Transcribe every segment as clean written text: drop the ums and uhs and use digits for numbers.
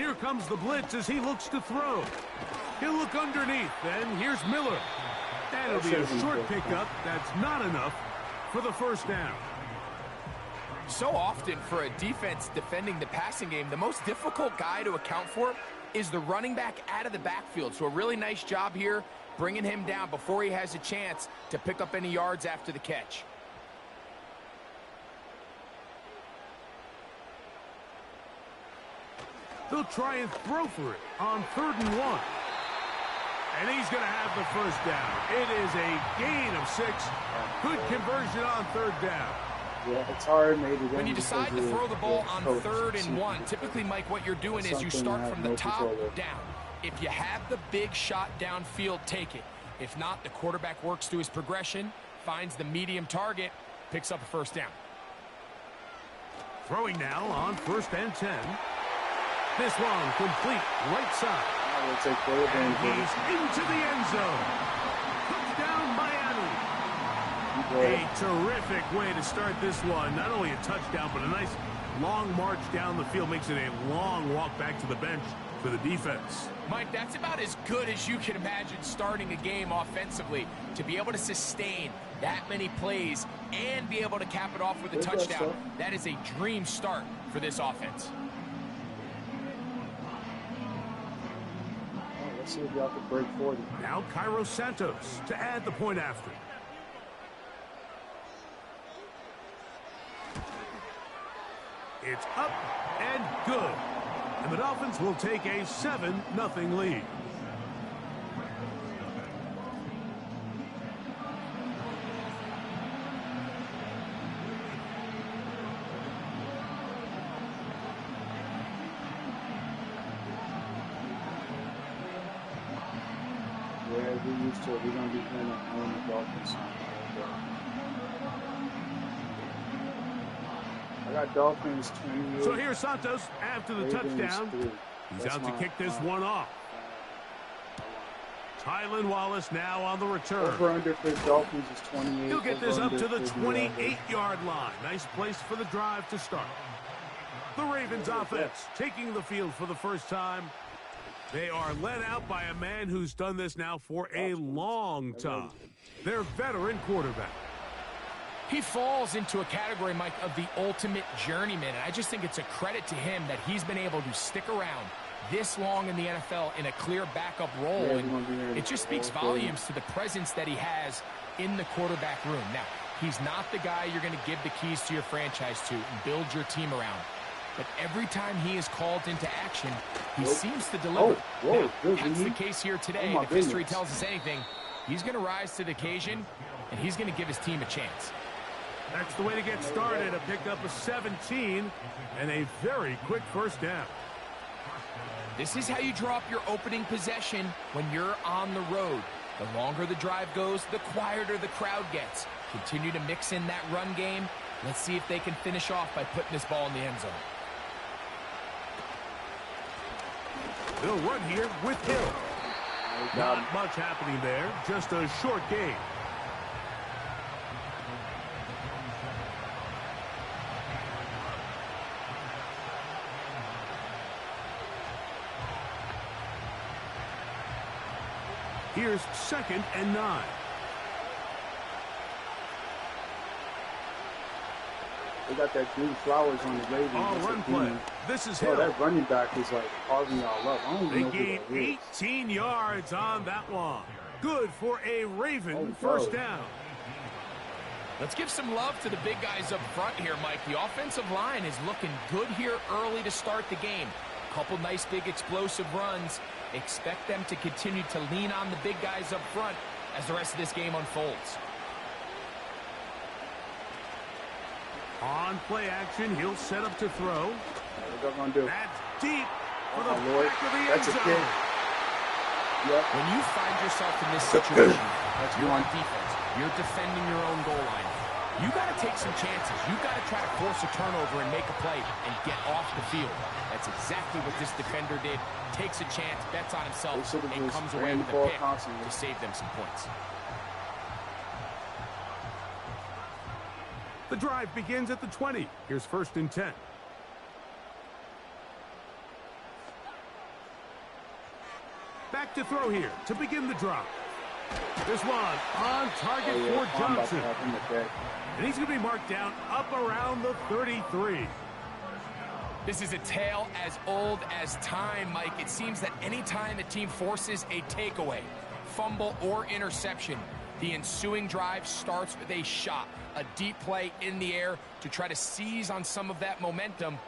Here comes the blitz as he looks to throw. He'll look underneath, and here's Miller. That'll be a short pickup. That's not enough for the first down. So often for a defense defending the passing game, the most difficult guy to account for is the running back out of the backfield. So a really nice job here bringing him down before he has a chance to pick up any yards after the catch. They'll try and throw for it on 3rd and 1. And he's going to have the first down. It is a gain of 6. Good conversion on 3rd down. Yeah, it's hard, maybe. When you decide to throw the ball on 3rd and 1, typically, Mike, what you're doing is you start from the top down. If you have the big shot downfield, take it. If not, the quarterback works through his progression, finds the medium target, picks up a first down. Throwing now on 1st and 10. This one complete right side. I will take full And advantage. he's into the end zone. Touchdown, Miami. A terrific way to start this one. Not only a touchdown, but a nice long march down the field. Makes it a long walk back to the bench for the defense. Mike, that's about as good as you can imagine starting a game offensively. To be able to sustain that many plays and be able to cap it off with a touchdown, that is a dream start for this offense. Let's see if y'all can break 40. Now Cairo Santos to add the point after. It's up and good. And the Dolphins will take a 7-0 lead. Yeah, we're used to it. We're going to be playing on the Dolphins. I got Dolphins 28. So here's Santos after the touchdown. 3. He's out to kick this one off. Tylan Wallace now on the return. Over under for the Dolphins is 28. He'll get this up to the for 28-yard line. Nice place for the drive to start. The Ravens offense taking the field for the first time. They are led out by a man who's done this now for a long time. Their veteran quarterback. He falls into a category, Mike, of the ultimate journeyman. And I just think it's a credit to him that he's been able to stick around this long in the NFL in a clear backup role. And it just speaks volumes to the presence that he has in the quarterback room. Now, he's not the guy you're going to give the keys to your franchise to and build your team around. But every time he is called into action, he seems to deliver. Now, that's the case here today. If history tells us anything, he's going to rise to the occasion, and he's going to give his team a chance. That's the way to get started. A pickup of 17 and a very quick first down. This is how you draw up your opening possession when you're on the road. The longer the drive goes, the quieter the crowd gets. Continue to mix in that run game. Let's see if they can finish off by putting this ball in the end zone. They'll run here with Hill. Not much happening there, just a short gain. Here's 2nd and 9. They got that green flowers on the Ravens. Run play. This is Hill. That running back is like carving y'all up. I don't They know gain who that is. 18 yards on that one. Good for a Raven first down. Let's give some love to the big guys up front here, Mike. The offensive line is looking good here early to start the game. A couple nice big explosive runs. Expect them to continue to lean on the big guys up front as the rest of this game unfolds. On play action, he'll set up to throw. What they're going to do? That's deep for the Lord. back of the end That's a zone. kid. Yep. When you find yourself in this situation, you're on defense. You're defending your own goal line. You got to take some chances. You got to try to force a turnover and make a play and get off the field. That's exactly what this defender did. Takes a chance, bets on himself, and comes away with a pick to save them some points. The drive begins at the 20. Here's 1st and 10. Back to throw here to begin the drive. This one on target for Johnson. And he's going to be marked down up around the 33. This is a tale as old as time, Mike. It seems that anytime a team forces a takeaway, fumble, or interception, the ensuing drive starts with a shot, a deep play in the air to try to seize on some of that momentum.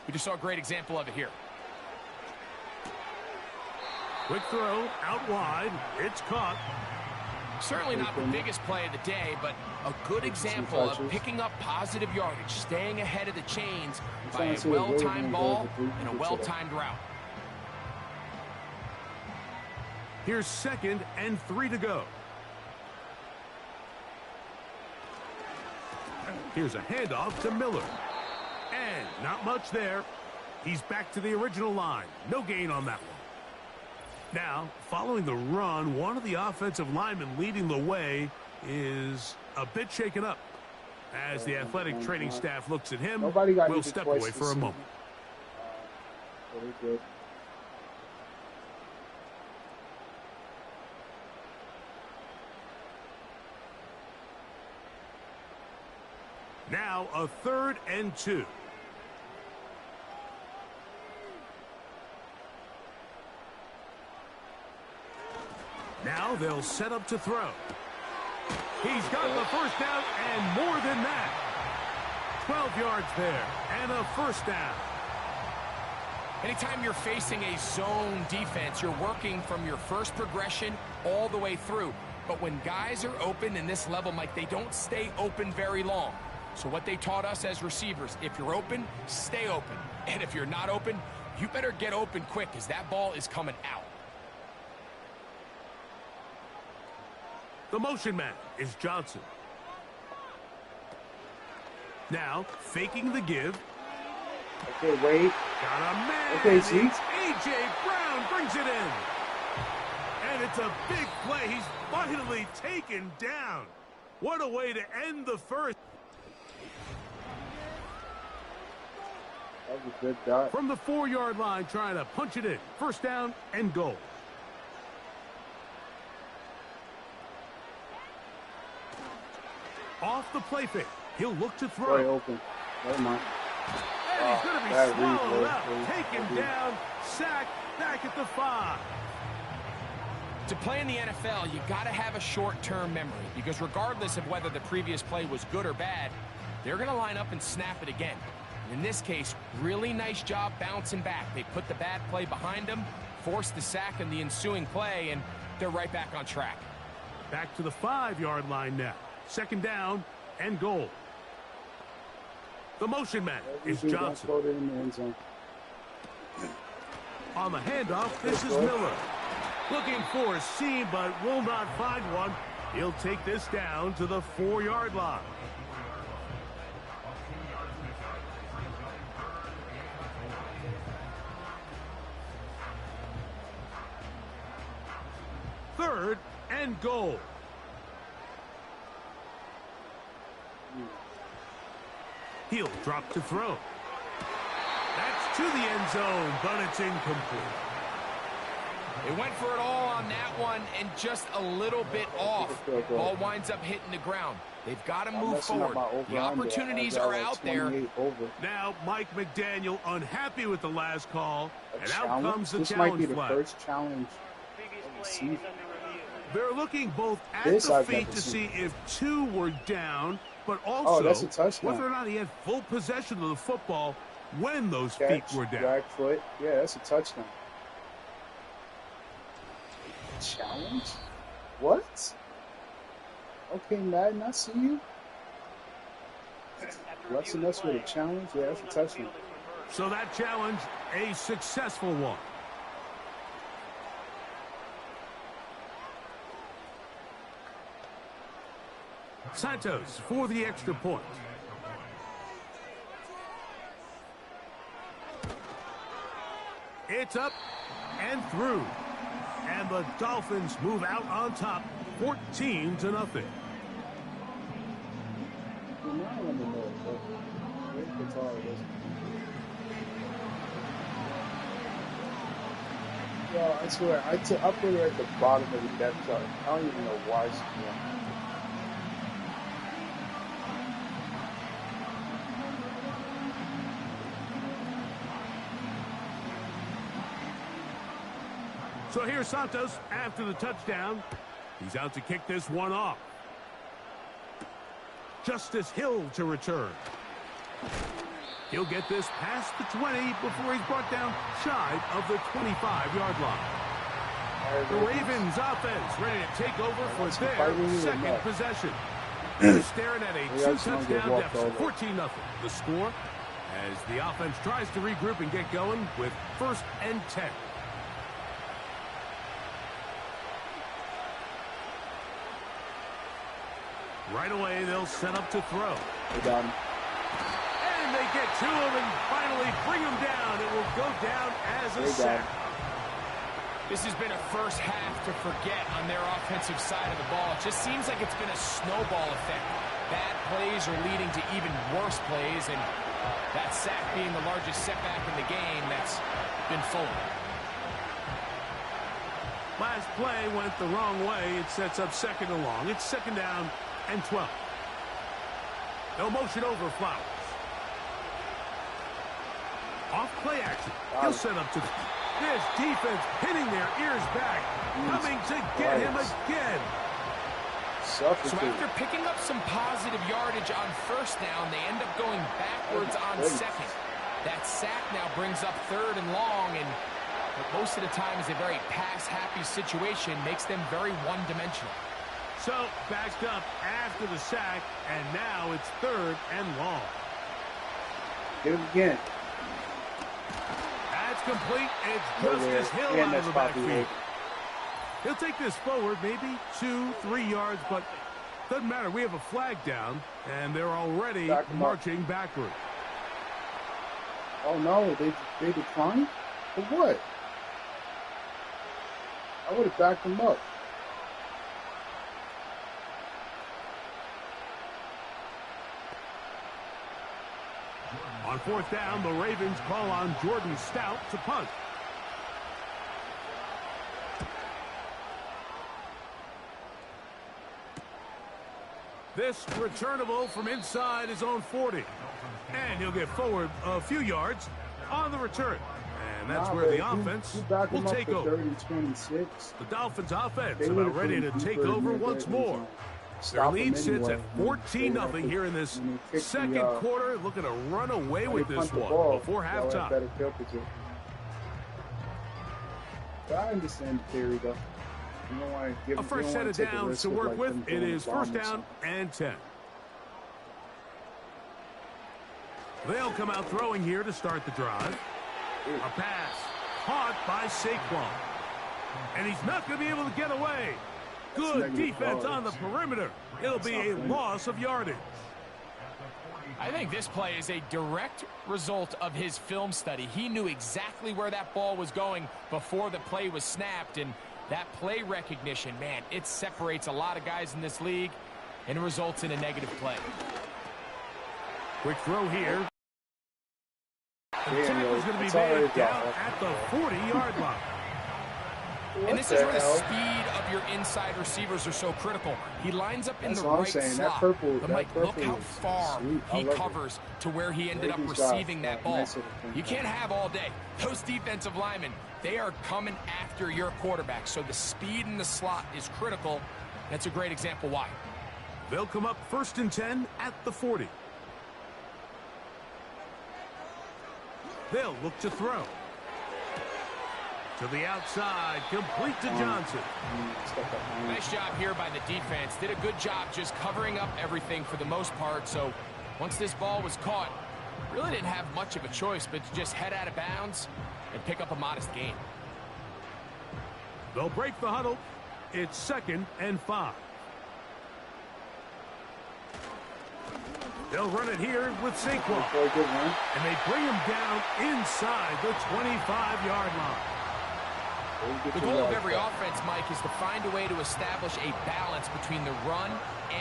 We just saw a great example of it here. Quick throw out wide. It's caught. Certainly not the biggest play of the day, but a good example of picking up positive yardage, staying ahead of the chains by a well-timed ball and a well-timed route. Here's 2nd and 3 to go. Here's a handoff to Miller. And not much there. He's back to the original line. No gain on that one. Now, following the run, one of the offensive linemen leading the way is a bit shaken up. As the athletic training staff looks at him, we'll step away for a moment. Very good. Now a 3rd and 2. Now they'll set up to throw. He's got the first down and more than that. 12 yards there and a first down. Anytime you're facing a zone defense, you're working from your first progression all the way through. But when guys are open in this level, Mike, they don't stay open very long. So what they taught us as receivers, if you're open, stay open. And if you're not open, you better get open quick because that ball is coming out. The motion man is Johnson. Now, faking the give. Okay, wait. Got a man. Okay, see? It's A.J. Brown brings it in. And it's a big play. He's finally taken down. What a way to end the first. That was a good dot. From the 4-yard line, trying to punch it in. First down and goal. Off the play fake. He'll look to throw. Very open. Never mind. And he's going to be swallowed up. Taken down. Sacked. Back at the 5. To play in the NFL, you got to have a short-term memory because regardless of whether the previous play was good or bad, they're going to line up and snap it again. And in this case, really nice job bouncing back. They put the bad play behind them, forced the sack in the ensuing play, and they're right back on track. Back to the 5-yard line now. Second down and goal. The motion man is Johnson. On the handoff, this is Miller. Looking for a seam, but will not find one. He'll take this down to the 4-yard line. Third and goal. He'll drop to throw. That's to the end zone, but it's incomplete. They went for it all on that one and just a little bit off. Ball winds up hitting the ground. They've got to move forward. The opportunities are out there. Now Mike McDaniel unhappy with the last call. And out comes the challenge challenge might be the flag. first challenge of the season. They're looking both at the feet to see if 2 were down, but also that's a touchdown. whether or not he had full possession of the football when those feet were down. Back foot. Yeah, that's a touchdown. Challenge? What? Okay, Madden, I see you. Blessing us with a challenge? Yeah, that's a touchdown. So that challenge, a successful one. Santos for the extra point. It's up and through. And the Dolphins move out on top, 14-0. Well, I swear, I put her at the bottom of the depth chart. I don't even know why she's doing it. So here's Santos after the touchdown. He's out to kick this one off. Justice Hill to return. He'll get this past the 20 before he's brought down shy of the 25-yard line. The Ravens offense ready to take over for their second possession. They're staring at a two-touchdown deficit, 14-0. The score as the offense tries to regroup and get going with 1st and 10. Right away, they'll set up to throw. We're done. And they get to him and finally bring him down. It will go down as a sack. This has been a first half to forget on their offensive side of the ball. It just seems like it's been a snowball effect. Bad plays are leading to even worse plays, and that sack being the largest setback in the game, that's been full. Last play went the wrong way. It sets up 2nd and long. It's 2nd down and 12. No motion over Flowers. Off play action. He'll set up to this defense pinning their ears back, coming to get him again. So after picking up some positive yardage on 1st down, they end up going backwards on 2nd. That sack now brings up 3rd and long, and most of the time is a very pass-happy situation, makes them very one-dimensional. So backed up after the sack, and now it's 3rd and long. Get him again. That's complete. It's Justice Hill out of the backfield. He'll take this forward, maybe 2-3 yards, but doesn't matter. We have a flag down, and they're already marching backward. Oh no, they declined? For what? I would have backed them up. On 4th down, the Ravens call on Jordan Stout to punt. This returnable from inside his own 40. And he'll get forward a few yards on the return. And that's where the offense will take over. 30-26. The Dolphins offense about ready to take over once more. Their lead sits at 14-0 here in this second quarter. Looking to run away with this one before halftime. I understand the theory, though. You don't want to give a fresh set of downs to work with. It is 1st down and 10. They'll come out throwing here to start the drive. A pass caught by Saquon. And he's not going to be able to get away. Good defense on the perimeter. It'll be a loss of yardage. I think this play is a direct result of his film study. He knew exactly where that ball was going before the play was snapped, and that play recognition, man, it separates a lot of guys in this league and results in a negative play. Quick throw here. The tackle's going to be made down at the 40-yard line. And this is where the speed of your inside receivers are so critical. He lines up in the right slot. But Mike, look how far he covers to where he ended up receiving that ball. You can't have all day. Those defensive linemen, they are coming after your quarterback. So the speed in the slot is critical. That's a great example why. They'll come up 1st and 10 at the 40. They'll look to throw. To the outside, complete to Johnson. Nice job here by the defense. Did a good job just covering up everything for the most part. So once this ball was caught, really didn't have much of a choice but to just head out of bounds and pick up a modest gain. They'll break the huddle. It's 2nd and 5. They'll run it here with Saquon. And they bring him down inside the 25-yard line. The goal of every offense, Mike, is to find a way to establish a balance between the run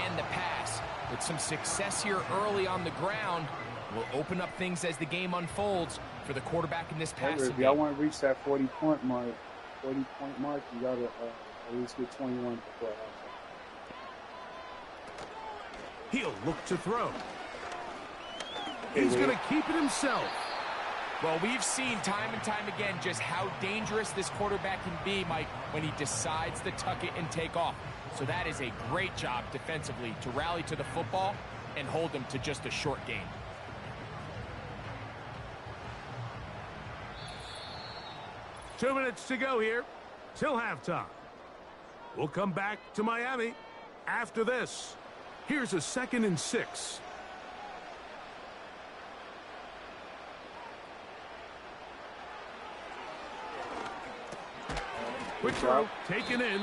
and the pass. With some success here early on the ground, will open up things as the game unfolds for the quarterback in this passing game. If y'all want to reach that 40-point mark, 40-point mark, you got to at least get 21 before halftime. He'll look to throw. He's going to keep it himself. Well, we've seen time and time again just how dangerous this quarterback can be, Mike, when he decides to tuck it and take off. So that is a great job defensively to rally to the football and hold him to just a short gain. Two minutes to go here till halftime. We'll come back to Miami after this. Here's a 2nd and 6. Quick throw, taken in.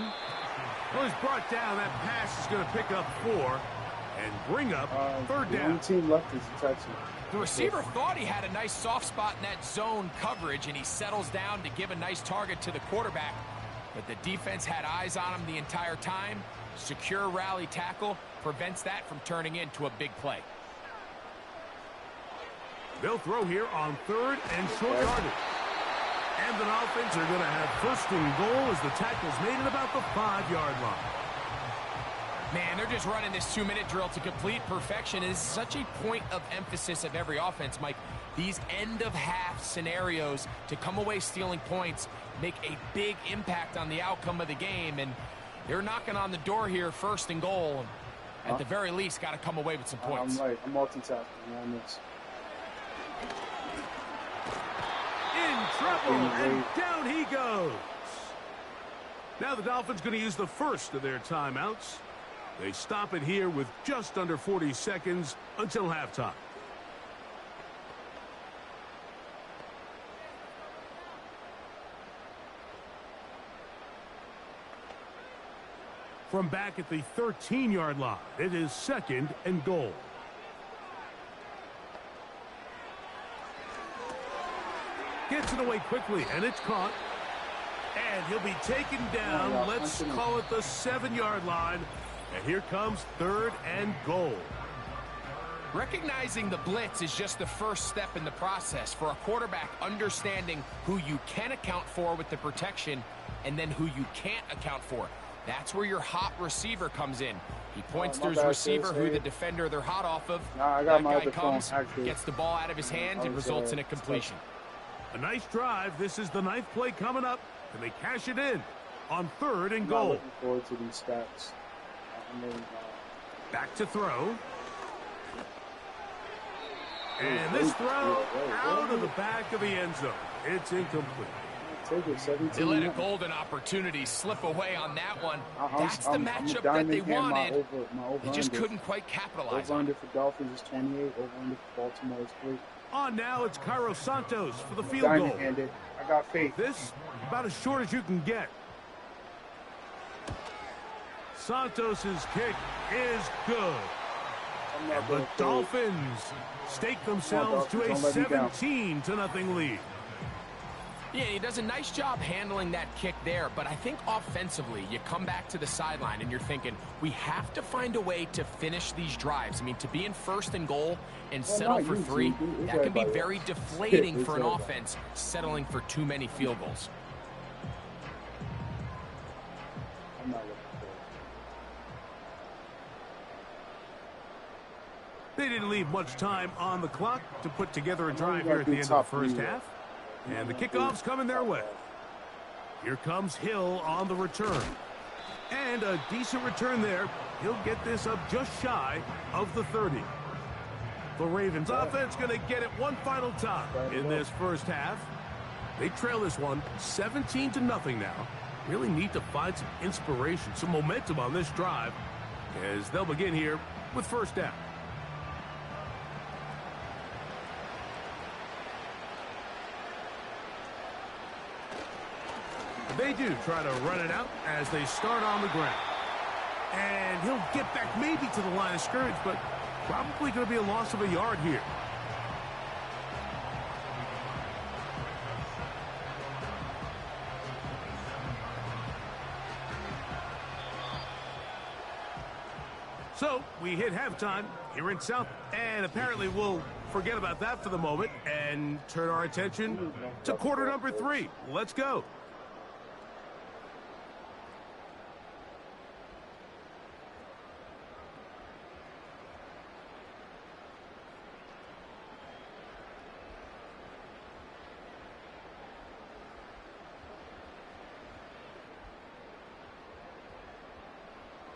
Well, he's brought down. That pass is going to pick up 4 and bring up 3rd down. One team left is a touchdown. The receiver thought he had a nice soft spot in that zone coverage, and he settles down to give a nice target to the quarterback. But the defense had eyes on him the entire time. Secure rally tackle prevents that from turning into a big play. They'll throw here on 3rd and short yardage. And the Dolphins are going to have 1st and goal as the tackle's made at about the 5-yard line. Man, they're just running this 2-minute drill to complete perfection. It is such a point of emphasis of every offense, Mike. These end-of-half scenarios to come away stealing points make a big impact on the outcome of the game. And they're knocking on the door here, 1st and goal. At the very least, got to come away with some points. I'm right. I'm multitasking on this. In trouble, and down he goes. Now the Dolphins going to use the first of their timeouts. They stop it here with just under 40 seconds until halftime. From back at the 13-yard line, it is 2nd and goal. Gets it away quickly, and it's caught. And he'll be taken down. Let's call it the 7-yard line. And here comes 3rd and goal. Recognizing the blitz is just the first step in the process for a quarterback, understanding who you can account for with the protection and then who you can't account for. That's where your hot receiver comes in. He points to his receiver, who the defender they're hot off of. That guy comes, gets the ball out of his hand, and results in a completion. A nice drive. This is the 9th play coming up, and they cash it in on 3rd and goal. I'm looking forward to these stats. Back to throw. And this throw out of the back of the end zone. It's incomplete. They let a golden opportunity slip away on that one. That's the matchup that they wanted. They just couldn't quite capitalize on it. Over-under for Dolphins is 28. Over-under for Baltimore is 3. On now, it's Cairo Santos for the field goal. I got faith. This about as short as you can get. Santos's kick is good. And the Dolphins stake themselves to a 17-0 lead. Yeah, he does a nice job handling that kick there, but I think offensively, you come back to the sideline and you're thinking, we have to find a way to finish these drives. I mean, to be in 1st and goal and settle for 3, that can be very deflating for an offense settling for too many field goals. I'm not looking for it. They didn't leave much time on the clock to put together a drive here at the end of the first half. And the kickoff's coming their way. Here comes Hill on the return. And a decent return there. He'll get this up just shy of the 30. The Ravens offense going to get it one final time in this first half. They trail this one 17-0 now. Really need to find some inspiration, some momentum on this drive as they'll begin here with first down. They do try to run it out as they start on the ground. And he'll get back maybe to the line of scrimmage, but probably going to be a loss of a yard here. So we hit halftime here in South, and apparently we'll forget about that for the moment and turn our attention to quarter number 3. Let's go.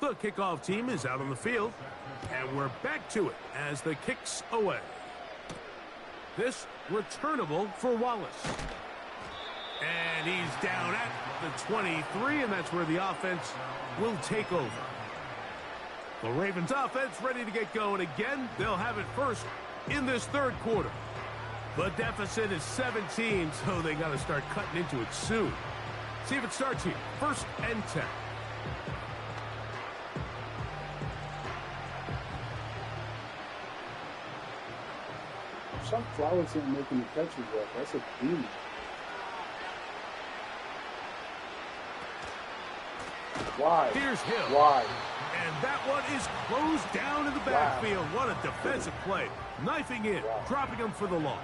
The kickoff team is out on the field, and we're back to it as the kick's away. This returnable for Wallace. And he's down at the 23, and that's where the offense will take over. The Ravens offense ready to get going again. They'll have it first in this third quarter. The deficit is 17, so they got to start cutting into it soon. See if it starts here. 1st and 10. Some Flowers ain't making the catches yet. That's a beat. Why? Here's Hill. Why? And that one is closed down in the backfield. What a defensive play. Knifing in, dropping him for the loss.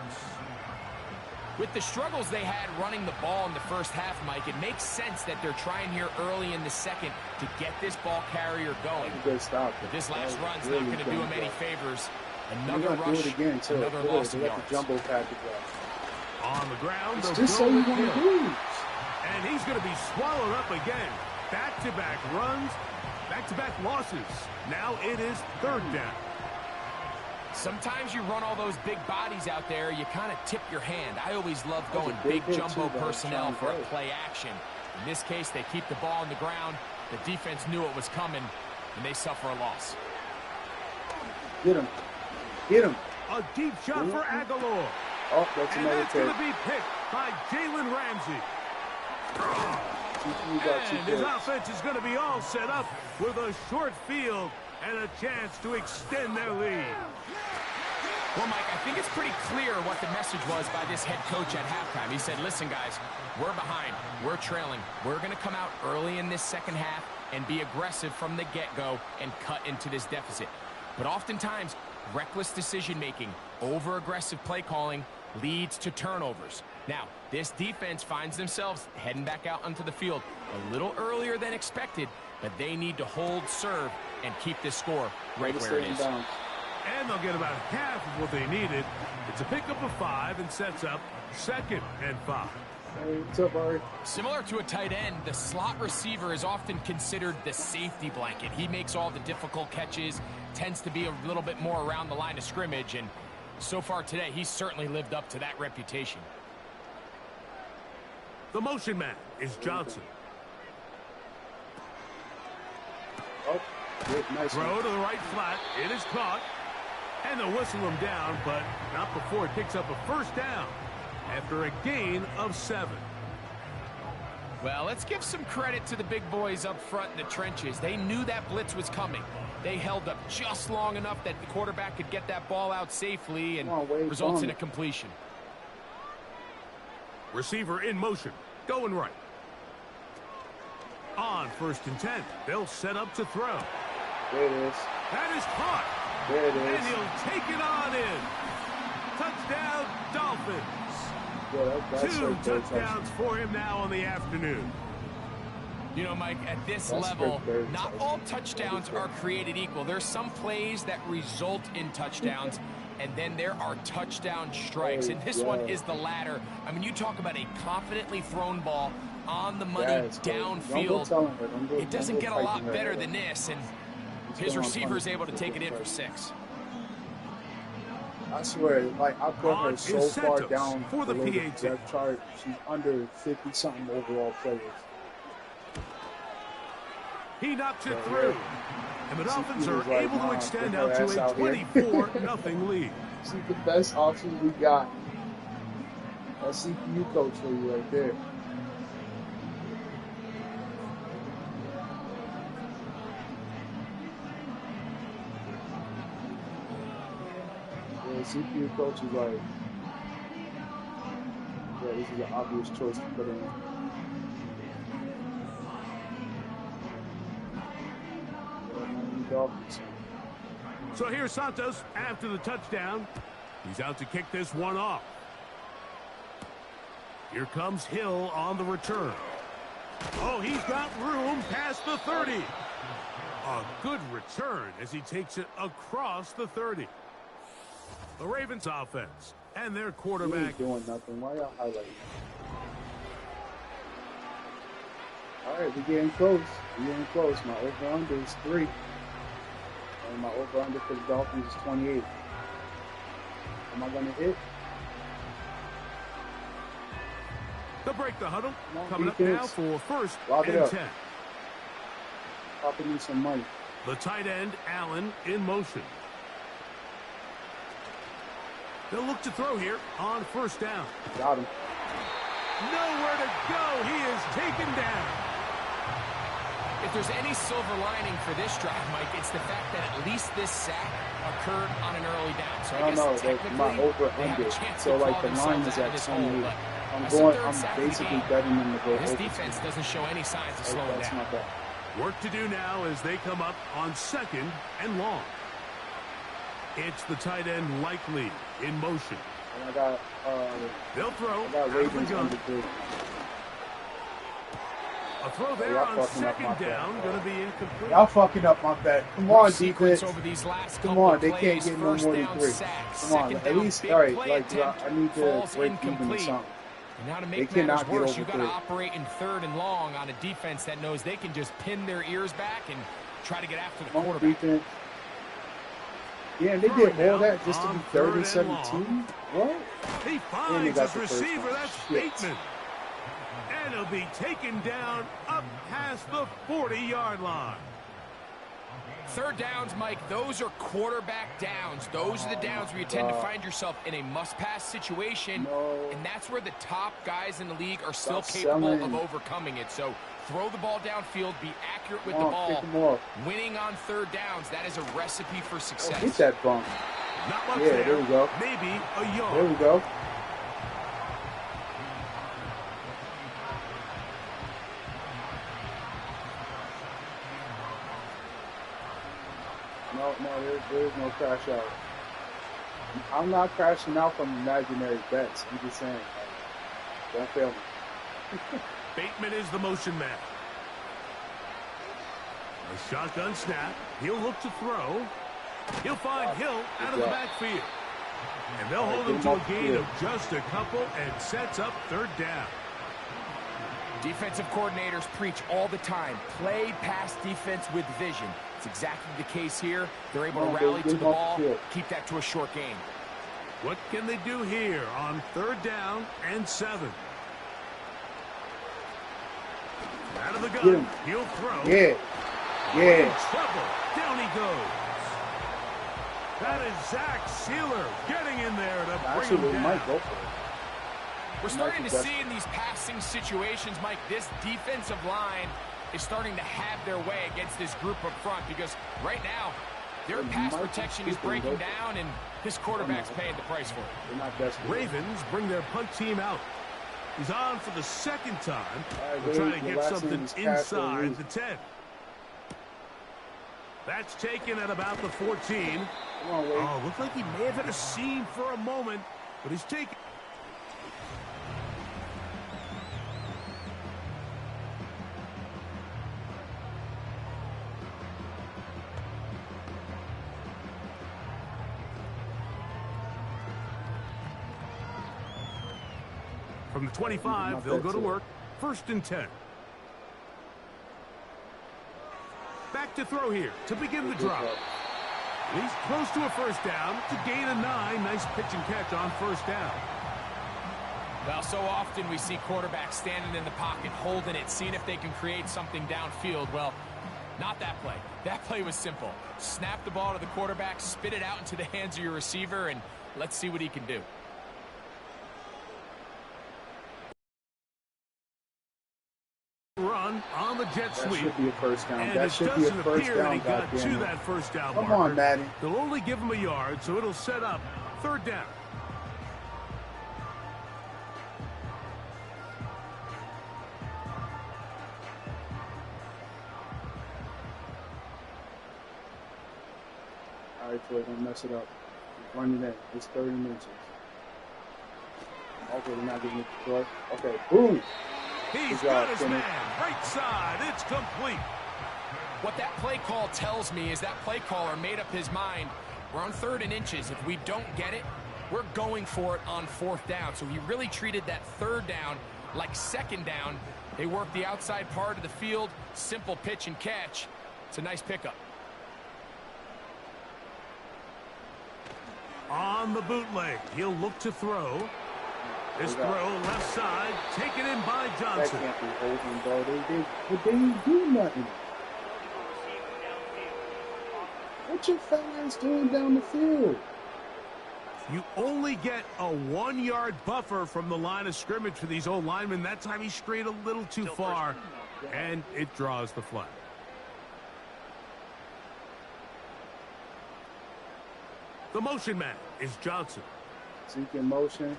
With the struggles they had running the ball in the first half, Mike, it makes sense that they're trying here early in the second to get this ball carrier going. Good stop. But this last run's not going to do him any favors. Another rush, again, another loss of yards. The jumbo package on the ground, it's just so you want to lose. And he's going to be swallowed up again. Back-to-back runs, back-to-back losses. Now it is 3rd down. Sometimes you run all those big bodies out there, you kind of tip your hand. I always love going big jumbo personnel for a play action. In this case, they keep the ball on the ground. The defense knew it was coming, and they suffer a loss. Get him. Get him. A deep shot for Aguilar. Oh, that's and another that's going to be picked by Jalen Ramsey. And his offense is going to be all set up with a short field and a chance to extend their lead. Well, Mike, I think it's pretty clear what the message was by this head coach at halftime. He said, listen, guys, we're behind. We're trailing. We're going to come out early in this second half and be aggressive from the get-go and cut into this deficit. But oftentimes, reckless decision-making, over-aggressive play calling leads to turnovers. Now, this defense finds themselves heading back out onto the field a little earlier than expected, but they need to hold serve and keep this score right where it is. And they'll get about half of what they needed. It's a pickup of 5 and sets up 2nd and 5. Hey, what's up, Ari? Similar to a tight end, the slot receiver is often considered the safety blanket. He makes all the difficult catches, tends to be a little bit more around the line of scrimmage, and so far today, he's certainly lived up to that reputation. The motion man is Johnson. Oh, good, nice throw to the right flat. It is caught. And they'll whistle him down, but not before it picks up a 1st down after a gain of 7. Well, let's give some credit to the big boys up front in the trenches. They knew that blitz was coming. They held up just long enough that the quarterback could get that ball out safely and results in a completion. Receiver in motion, going right. On 1st and 10, they'll set up to throw. There it is. That is caught. There it is. And he'll take it on in. Touchdown, Dolphins. Yeah, 2 touchdowns for him now on the afternoon. You know, Mike, at this level, not all touchdowns are created equal. There's some plays that result in touchdowns, and then there are touchdown strikes. And this one is the latter. I mean, you talk about a confidently thrown ball on the money downfield. It doesn't get a lot better than this, and his receiver is able to take it in for 6. I swear, like, I put her so far down for the PAT depth chart. She's under 50-something overall players. He knocks it through. And the Dolphins are able to extend out to a 24-0 lead. See the best option we got. That CPU coach for you right there. Yeah, the CPU coach is like, yeah, this is an obvious choice to put in. Dolphins. So here's Santos after the touchdown. He's out to kick this one off. Here comes Hill on the return. Oh, he's got room past the 30. A good return as he takes it across the 30. The Ravens offense and their quarterback. Doing nothing. Why y'all highlighting? All right, we're getting close. We're getting close. My over-under is 3. And my over-under for the Dolphins is 28. Am I going to hit? They'll break the huddle. Coming up now for first and 10. Popping me some money. The tight end, Allen, in motion. They'll look to throw here on first down. Got him. Nowhere to go. He is taken down. If there's any silver lining for this drive, Mike, it's the fact that at least this sack occurred on an early down. So I guess technically my over-under. So like the line is at 28. I'm basically betting them to go over. This defense doesn't show any signs of slowing down. That's not bad. Work to do now as they come up on second and long. It's the tight end Likely in motion. And I got they'll throw. I got Ravens under 3. A throw there on second down, going to be incomplete. Y'all fucking up my bet. Come on, defense. Over these last Come on, they can't get no more than 3. Come on, at least, all right, like, I need to break even or something. And now to make matters worse, you've got to operate in third and long on a defense that knows they can just pin their ears back and try to get after the quarterback. Defense. Yeah, and they did all that just to be 3rd and 17? What? He finds his receiver, that's Bateman. And he'll be taken down up past the 40-yard line. Third downs, Mike, those are quarterback downs. Those are the downs where you tend to find yourself in a must-pass situation, and that's where the top guys in the league are still capable of overcoming it. So throw the ball downfield, be accurate with the ball. Winning on third downs, that is a recipe for success. Hit that bump. Not much there we go. Maybe a yard. There we go. No, there is no crash out. I'm not crashing out from imaginary bets. I'm just saying, don't fail me. Bateman is the motion man. A shotgun snap. He'll look to throw. He'll find Hill out of the backfield. And they'll hold him to a gain of just a couple and sets up third down. Defensive coordinators preach all the time, play pass defense with vision. It's exactly the case here. They're able to rally to the ball, keep that to a short game. What can they do here on third down and 7? Out of the gun, he'll throw. Yeah. In trouble. Down he goes. That is Zach Sealer getting in there to bring him down. Might go for it. We're starting to see in these passing situations, Mike, this defensive line is starting to have their way against this group up front because right now their pass protection is breaking down and this quarterback's paying the price for it. Ravens bring their punt team out. He's on for the second time. They're trying to get something inside the 10. That's taken at about the 14. Oh, looked like he may have had a seam for a moment, but he's taken. From the 25, they'll go to work. 1st and 10. Back to throw here to begin the drive. He's close to a first down to gain a 9. Nice pitch and catch on first down. Well, so often we see quarterbacks standing in the pocket, holding it, seeing if they can create something downfield. Well, not that play. That play was simple. Snap the ball to the quarterback, spit it out into the hands of your receiver, and let's see what he can do. Run on the jet sweep. That should be a first down. And that should be a first down. He got to that first down Come marker. on, Maddie. They'll only give him a yard, so it'll set up third down. All right, Troy, don't mess it up. Run it in. It's 30 inches. Okay, they're not giving it to Troy. Okay, boom. He's got his man. Right side. It's complete. What that play call tells me is that play caller made up his mind. We're on 3rd and inches. If we don't get it, we're going for it on 4th down. So he really treated that 3rd down Like second down, they work the outside part of the field, simple pitch and catch. It's a nice pickup. On the bootleg, he'll look to throw. This throw left side, taken in by Johnson. That can't be holding, bro. They didn't do nothing. What your fat ass doing down the field? You only get a 1-yard buffer from the line of scrimmage for these old linemen. That time he strayed a little too far, and it draws the flag. The motion man is Johnson. Seeking motion.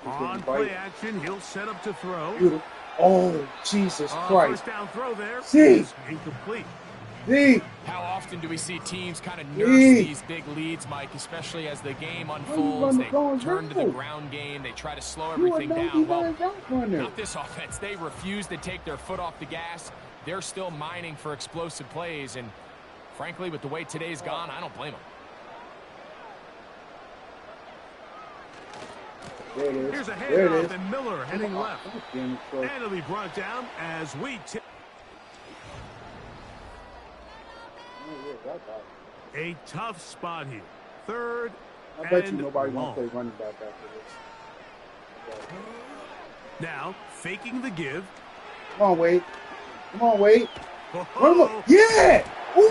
On play action, he'll set up to throw. Beautiful. Oh, Jesus Christ. First down throw there. See. Incomplete. See. How often do we see teams kind of nurse these big leads, Mike, especially as the game unfolds? They turn to the ground game. They try to slow everything down. Well, not this offense. They refuse to take their foot off the gas. They're still mining for explosive plays. And frankly, with the way today's gone, I don't blame them. There it is. Here's a handoff, and Miller heading left. And it'll be brought down as we tip. A tough spot here. Third I bet you and nobody long. wants to play running back after this. Now, faking the give. Come on, Wade. Come on, Wade. Oh, yeah! Ooh,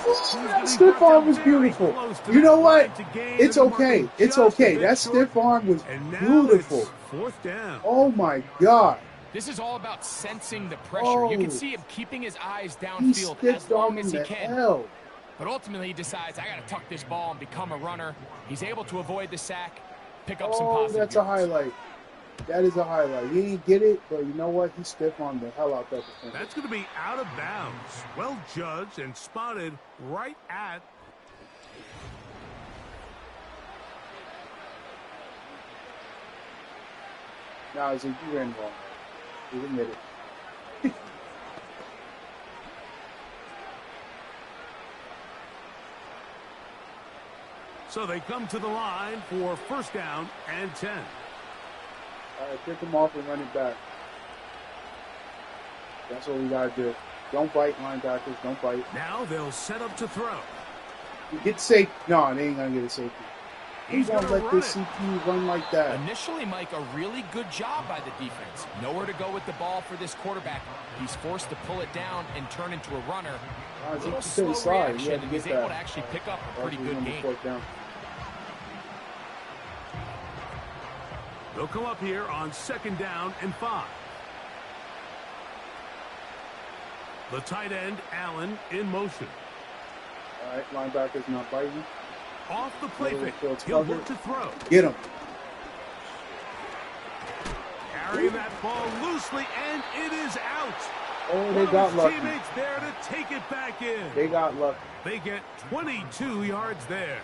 that stiff arm was beautiful. You know what? It's okay. It's okay. That stiff arm was beautiful. Fourth down. Oh, my God. This is all about sensing the pressure. You can see him keeping his eyes downfield He as long as he the can. hell. But ultimately, he decides, I got to tuck this ball and become a runner. He's able to avoid the sack, pick up some positive that's yards. a highlight. That is a highlight. He didn't get it, but you know what? He stiff-armed the hell out that defense. That's going to be out of bounds. Well judged and spotted right at. Nah, you ran wrong. You admit it. So they come to the line for first down and 10. All right, pick him off and run it back. That's what we got to do. Don't bite, linebackers. Don't bite. Now they'll set up to throw. You get safe. No, they ain't going to get a safety. He's going to let this CPU run like that. Initially, Mike, a really good job by the defense. Nowhere to go with the ball for this quarterback. He's forced to pull it down and turn into a runner. A little slow reaction, and he's able to actually pick up a pretty good game. They'll come up here on second down and 5. The tight end, Allen, in motion. All right, linebackers not biting. Off the play fake, he'll look to throw. Get him. Carrying that ball loosely, and it is out. Oh, they got lucky. Teammates there to take it back in. They got lucky. They get 22 yards there.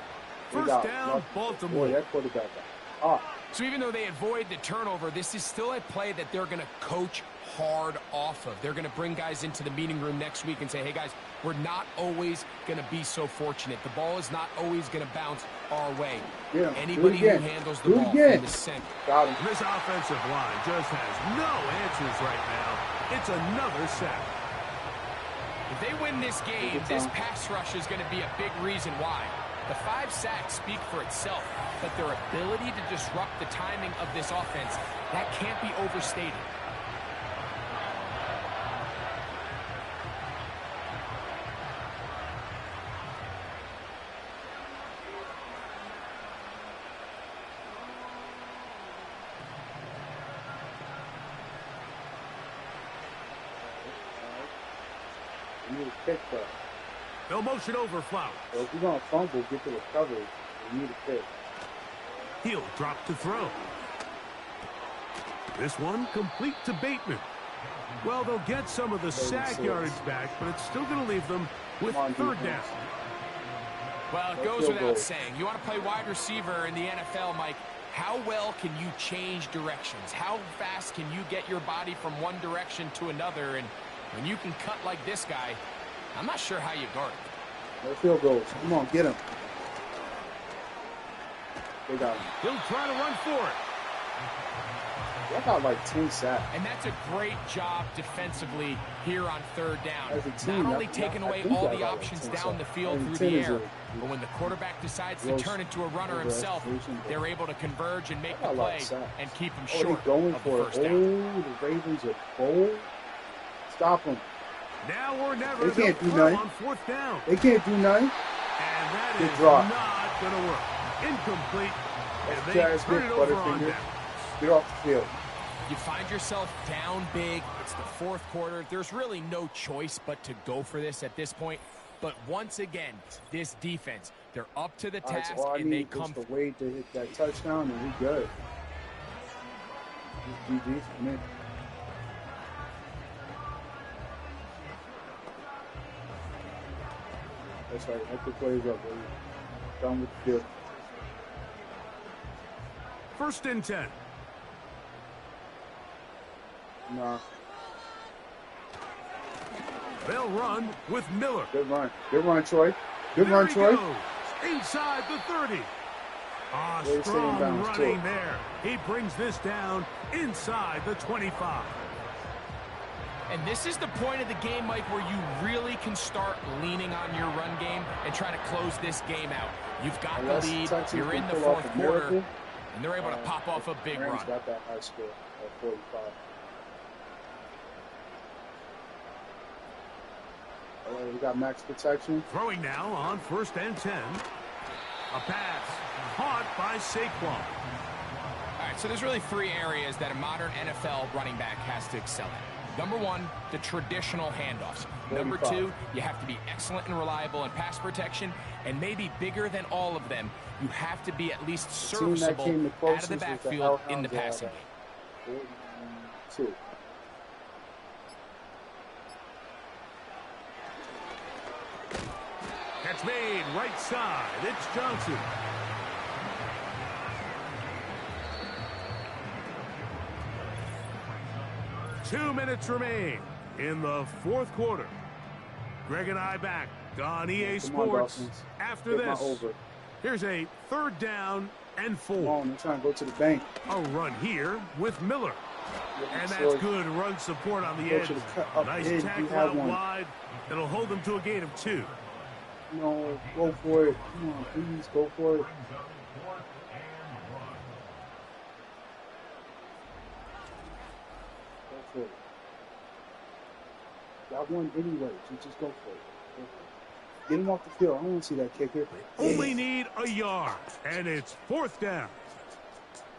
First down, Baltimore. Boy, that quarterback got hot. So even though they avoid the turnover, this is still a play that they're going to coach hard off of. They're going to bring guys into the meeting room next week and say, hey, guys, we're not always going to be so fortunate. The ball is not always going to bounce our way. Yeah, anybody who handles the ball from the center. Got him. This offensive line just has no answers right now. It's another sack. If they win this game, this pass rush is going to be a big reason why. The 5 sacks speak for itself, but their ability to disrupt the timing of this offense, that can't be overstated. You need a pick, though. No motion over Flowers. So if you're going to fumble, get to the coverage. You need a pick. He'll drop to throw. This one complete to Bateman. Well, they'll get some of the sack yardage back, but it's still going to leave them with third down. Well, it goes without saying. You want to play wide receiver in the NFL, Mike, how well can you change directions? How fast can you get your body from one direction to another? And when you can cut like this guy, I'm not sure how you guard it. No field goals. Come on, get him. They got him. He'll try to run for it. I got like 10 sacks. And that's a great job defensively here on third down. As a team, not only taking away all the options down the field through the air, but when the quarterback decides to turn into a runner himself, they're able to converge and make the play and keep him short of the first down. Oh, the Ravens are bold. Stop them. Now or never. They can't do nothing. On fourth down. They can't do nothing. And that Good is drop. not going to work. Incomplete. And they That's turn good, it over on Butterfinger. down. Get off the field. You find yourself down big. It's the fourth quarter. There's really no choice but to go for this at this point. But once again, this defense, they're up to the task, and they come. Just the way to hit that touchdown, and we good. GG for me. That's right. Have the plays up, baby. Done with the field. First and 10. Nah. They'll run with Miller. Good run. Good run, Troy. Good run, Troy. Goes. Inside the 30. Way Strong bounds, running too. there. He brings this down inside the 25. And this is the point of the game, Mike, where you really can start leaning on your run game and try to close this game out. You've got the lead. You're in the fourth quarter, and they're able to pop off a big run. Got that high score at 45. All right, we got max protection. Throwing now on first and 10. A pass caught by Saquon. All right, so there's really three areas that a modern NFL running back has to excel at. Number one, the traditional handoffs. Number two, you have to be excellent and reliable in pass protection. And maybe bigger than all of them, you have to be at least serviceable out of the backfield in the passing game. 42. Catch made right side. It's Johnson. Two minutes remain in the fourth quarter. Greg and I back on EA Sports after this. Here's a third down and 4. Come on, they're trying to go to the bank. A run here with Miller. And that's good run support on the edge. Nice tackle out wide. It'll hold them to a gain of 2. No, go for it. Come on, please, go for it. Go for it. Got one anyway, so just go for it. Get him off the field. I don't want to see that kick here. Only need a yard, and it's fourth down.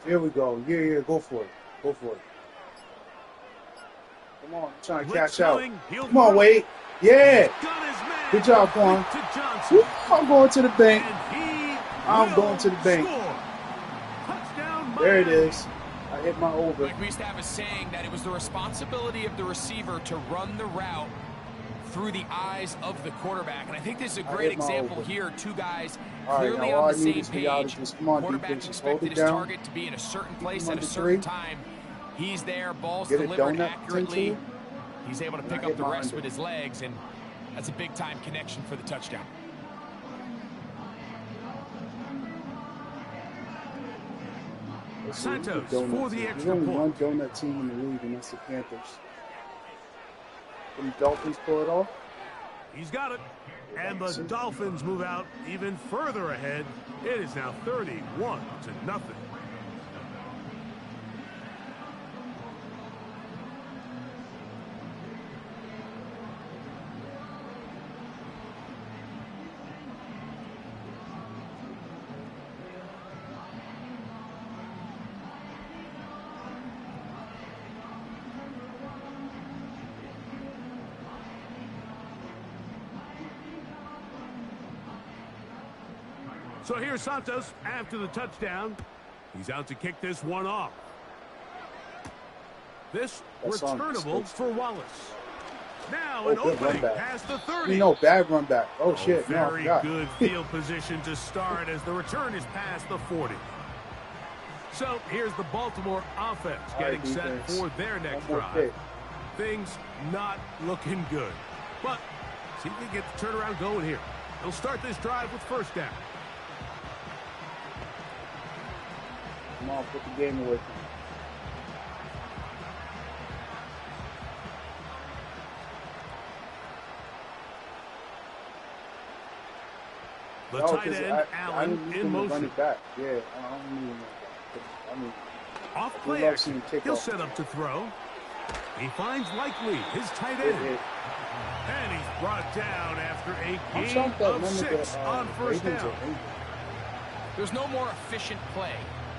Here we go. Yeah, go for it. Go for it. Come on, I'm trying to catch out. Come on, Wade. Yeah. Good job, Quan. I'm going to the bank. I'm going to the bank. There it is. I hit my over. Like we used to have a saying that it was the responsibility of the receiver to run the route through the eyes of the quarterback. And I think this is a great example here. Two guys clearly on the same page. Quarterback expected his target to be in a certain place at a certain time. He's there. Ball's delivered accurately. He's able to pick up the rest with his legs, and that's a big-time connection for the touchdown. Santos for the extra point. There's only one donut team in the league, and that's the Panthers. Can the Dolphins pull it off? He's got it. And the Dolphins move out even further ahead. It is now 31-0. So here's Santos after the touchdown. He's out to kick this one off. This returnable for Wallace. Now an opening past the 30. You know, bad run back. Oh, shit. Very good field position to start as the return is past the 40. So here's the Baltimore offense getting set for their next drive. Things not looking good. But see if they get the turnaround going here. They'll start this drive with first down. Come on, put the game away from The tight end, Allen, in motion. Run it back. Yeah, I don't need him. I mean, off play action, he'll set up to throw. He finds Likely, his tight end. And he's brought down after a gain of 6 on first down. There's no more efficient play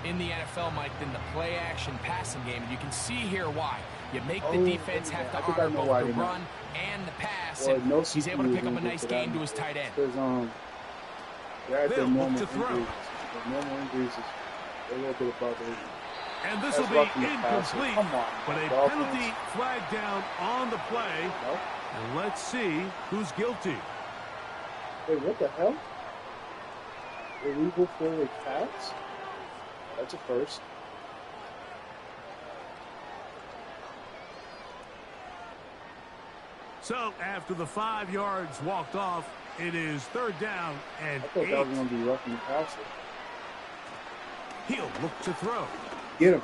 in the NFL, Mike, than the play-action passing game. And you can see here why. You make the defense have to honor both the run and the pass. And he's able to pick up a nice gain to his tight end. They'll look to throw. Normal injuries is a little bit above it. And this will be incomplete, but a penalty flag down on the play. Nope. And let's see who's guilty. Wait, what the hell? Illegal forward pass? That's a first. So after the 5 yards walked off, it is 3rd down and 8. I thought that was going to be roughing the passer. He'll look to throw. Get him.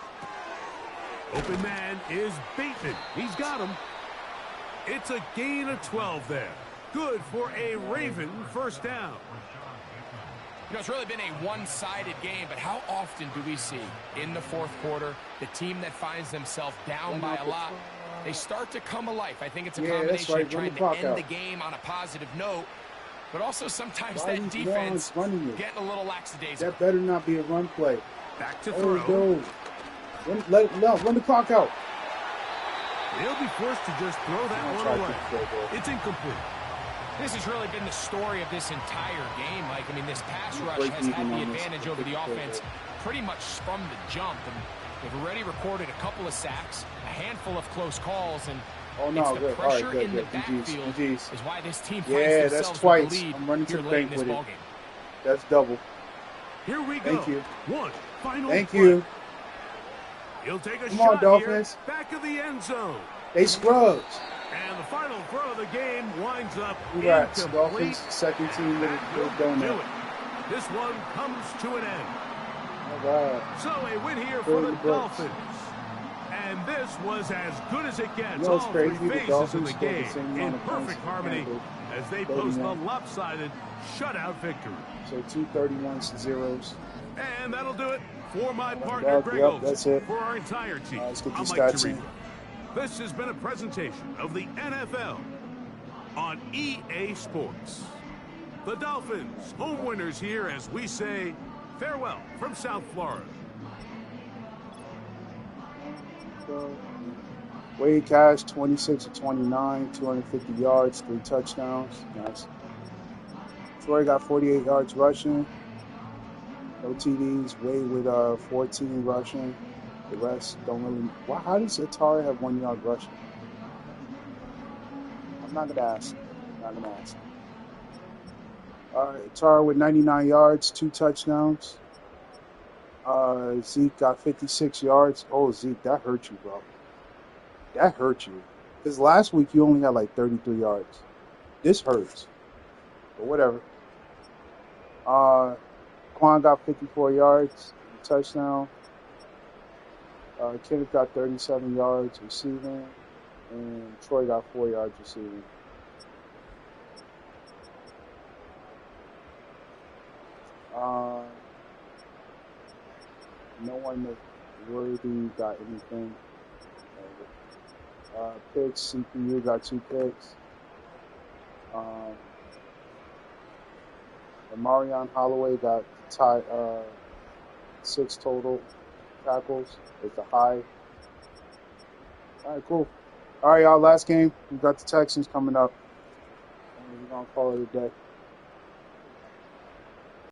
Open man is Bateman. He's got him. It's a gain of 12 there. Good for a Raven first down. You know, it's really been a one-sided game, but how often do we see in the 4th quarter the team that finds themselves down by a lot, they start to come alive? I think it's a combination of trying to end the game on a positive note, but also sometimes that defense getting a little lackadaisical. That better not be a run play. Back to throw. Run the clock out. They'll be forced to just throw that one away. It's incomplete. This has really been the story of this entire game, Mike. I mean, this pass rush has had the advantage over the offense pretty much from the jump. And they've already recorded a couple of sacks, a handful of close calls, and it's the pressure in the backfield is why this team finds themselves with the lead. I'm running to the bank with it. Ballgame. That's double. Here we go. Thank you. One final Thank play. you. He'll take a Come shot on, Dolphins. Here, back of the end zone. They scrubs. And the final throw of the game winds up Congrats, incomplete. Dolphins, second team with a donut. This one comes to an end. All right. So a win here for the Dolphins. And this was as good as it gets. All three phases of the game in perfect harmony as they post a lopsided shutout victory. So 231 zeros. And that'll do it for my partner, Greg Olson. That's it. For our entire team, let's get these I'm Mike stats in. Tirico. This has been a presentation of the NFL on EA Sports. The Dolphins, home winners here as we say farewell from South Florida. Wade Cash, 26 of 29, 250 yards, 3 touchdowns. Nice. Troy got 48 yards rushing. No TDs. Wade with 14 rushing. The rest don't really. How does Atari have 1 yard rushing? I'm not gonna ask. Atari with 99 yards, 2 touchdowns. Zeke got 56 yards. Oh, Zeke, that hurt you, bro. That hurt you. Because last week you only had like 33 yards. This hurts. But whatever. Quan got 54 yards, touchdown. Kenneth got 37 yards receiving, and Troy got 4 yards receiving. No one that worthy got anything. Picks, CPU got 2 picks. And Marion Holloway got 6 total tackles. It's the high. All right, cool. All right, y'all, last game. We got the Texans coming up. And we're going to call it a day.